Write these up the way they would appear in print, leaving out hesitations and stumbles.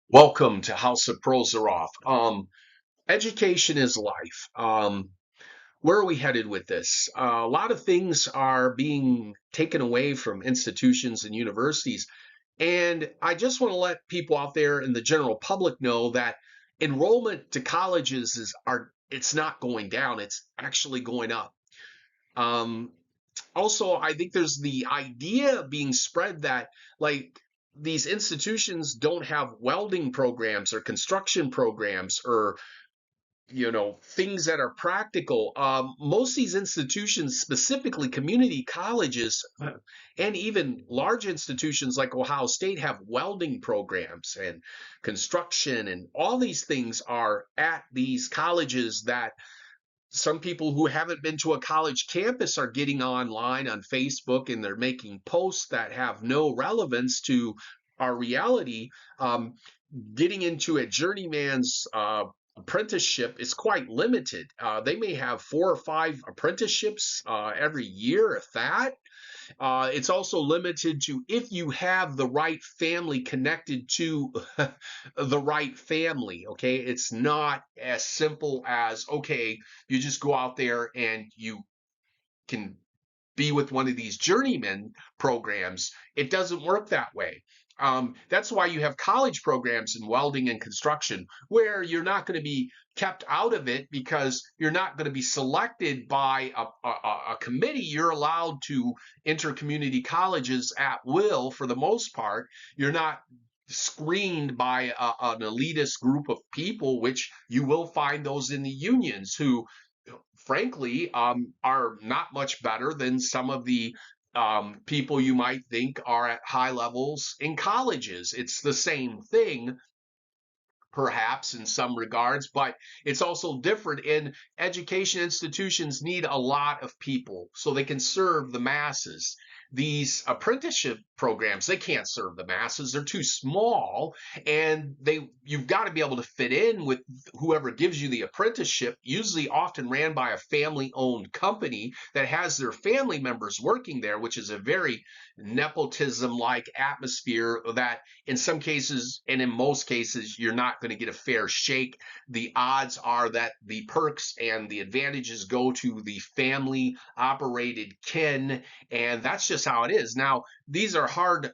Welcome to House of Prozaroff. Education is life. Where are we headed with this? A lot of things are being taken away from institutions and universities. And I just want to let people out there in the general public know that enrollment to colleges it's not going down, it's actually going up. Um, Also, I think there's the idea being spread that like these institutions don't have welding programs or construction programs or things that are practical. Most of these institutions, specifically community colleges and even large institutions like Ohio State, have welding programs and construction, and all these things are at these colleges that some people who haven't been to a college campus are getting online on Facebook, and they're making posts that have no relevance to our reality. Um, Getting into a journeyman's apprenticeship is quite limited. They may have 4 or 5 apprenticeships every year, if that. It's also limited to if you have the right family connected to the right family. Okay. It's not as simple as, okay, you just go out there and you can be with one of these journeyman programs. It doesn't work that way. That's why you have college programs in welding and construction where you're not going to be kept out of it because you're not going to be selected by a committee. You're allowed to enter community colleges at will for the most part. You're not screened by an elitist group of people, which you will find those in the unions who frankly, are not much better than some of the people you might think are at high levels in colleges. It's the same thing, perhaps in some regards, but it's also different. In education institutions need a lot of people so they can serve the masses. These apprenticeship programs, they can't serve the masses. They're too small, and you've got to be able to fit in with whoever gives you the apprenticeship, usually often ran by a family-owned company that has their family members working there, which is a very nepotism-like atmosphere that in some cases and in most cases you're not going to get a fair shake. The odds are that the perks and the advantages go to the family operated kin, and that's just how it is. Now, these are hard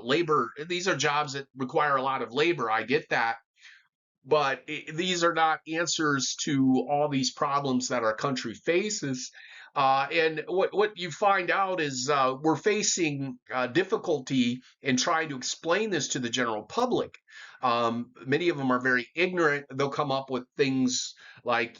labor, these are jobs that require a lot of labor. I get that, but these are not answers to all these problems that our country faces. And what you find out is we're facing difficulty in trying to explain this to the general public. Many of them are very ignorant. They'll come up with things like,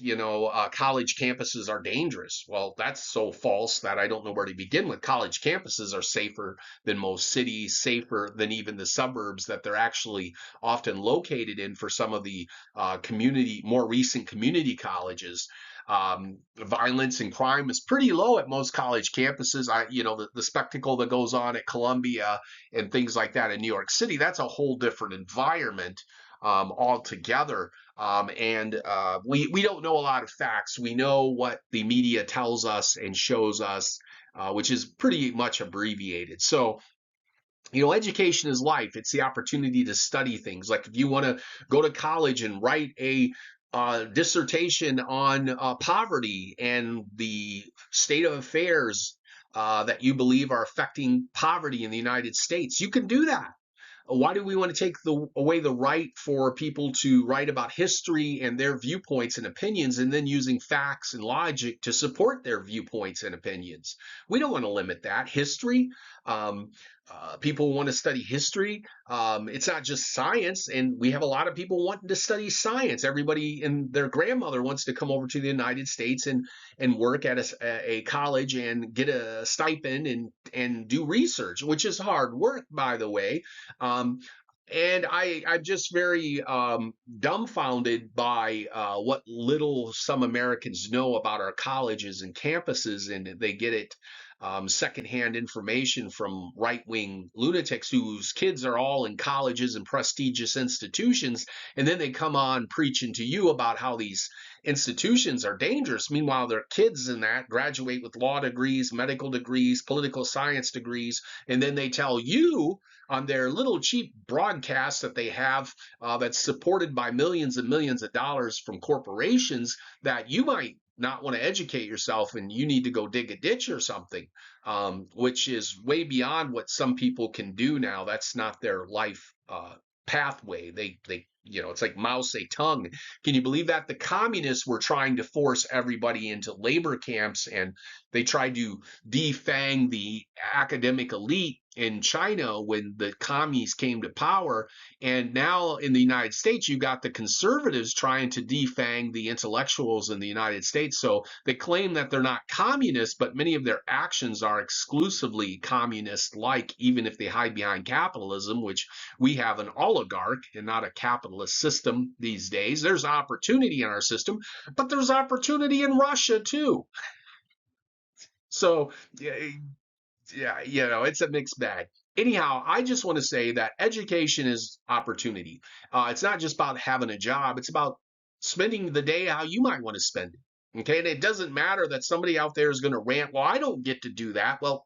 college campuses are dangerous. Well, that's so false that I don't know where to begin with. College campuses are safer than most cities, safer than even the suburbs that they're actually often located in for some of the more recent community colleges. Violence and crime is pretty low at most college campuses. The spectacle that goes on at Columbia and things like that in New York City, that's a whole different environment altogether. And we don't know a lot of facts. We know what the media tells us and shows us, which is pretty much abbreviated. So, education is life. It's the opportunity to study things. Like if you want to go to college and write a dissertation on poverty and the state of affairs that you believe are affecting poverty in the United States, you can do that. Why do we want to take away the right for people to write about history and their viewpoints and opinions, and then using facts and logic to support their viewpoints and opinions? We don't want to limit that. History, um, people want to study history. It's not just science, and we have a lot of people wanting to study science. Everybody and their grandmother wants to come over to the United States and work at a college and get a stipend and do research, which is hard work, by the way. um, and I'm just very dumbfounded by what little some Americans know about our colleges and campuses, and they get it secondhand information from right-wing lunatics whose kids are all in colleges and prestigious institutions, and then they come on preaching to you about how these institutions are dangerous. Meanwhile, their kids in that graduate with law degrees, medical degrees, political science degrees, and then they tell you on their little cheap broadcast that they have that's supported by millions and millions of dollars from corporations that you might not want to educate yourself and you need to go dig a ditch or something, which is way beyond what some people can do now. That's not their life pathway. It's like Mao Zedong. Can you believe that? The communists were trying to force everybody into labor camps, and they tried to defang the academic elite in China when the commies came to power. And now in the United States, you got the conservatives trying to defang the intellectuals in the United States. So they claim that they're not communists, but many of their actions are exclusively communist like, even if they hide behind capitalism, which we have an oligarch and not a capitalist system these days. There's opportunity in our system, but there's opportunity in Russia too. So, yeah, it's a mixed bag. Anyhow, I just want to say that education is opportunity. It's not just about having a job, it's about spending the day how you might want to spend it. Okay. And it doesn't matter that somebody out there is going to rant, well, I don't get to do that. Well,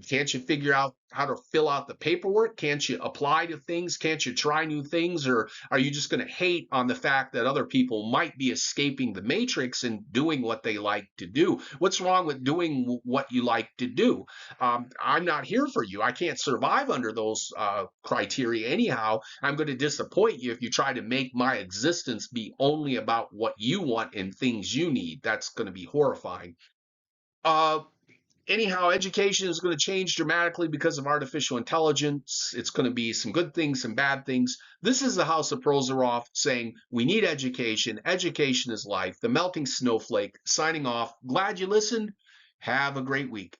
can't you figure out how to fill out the paperwork? Can't you apply to things? Can't you try new things? Or are you just going to hate on the fact that other people might be escaping the matrix and doing what they like to do? What's wrong with doing what you like to do? I'm not here for you. I can't survive under those criteria anyhow. I'm going to disappoint you if you try to make my existence be only about what you want and things you need. That's going to be horrifying. Uh, Anyhow, education is going to change dramatically because of artificial intelligence. It's going to be some good things, some bad things. This is the House of Prozaroff saying we need education. Education is life. The melting snowflake signing off. Glad you listened. Have a great week.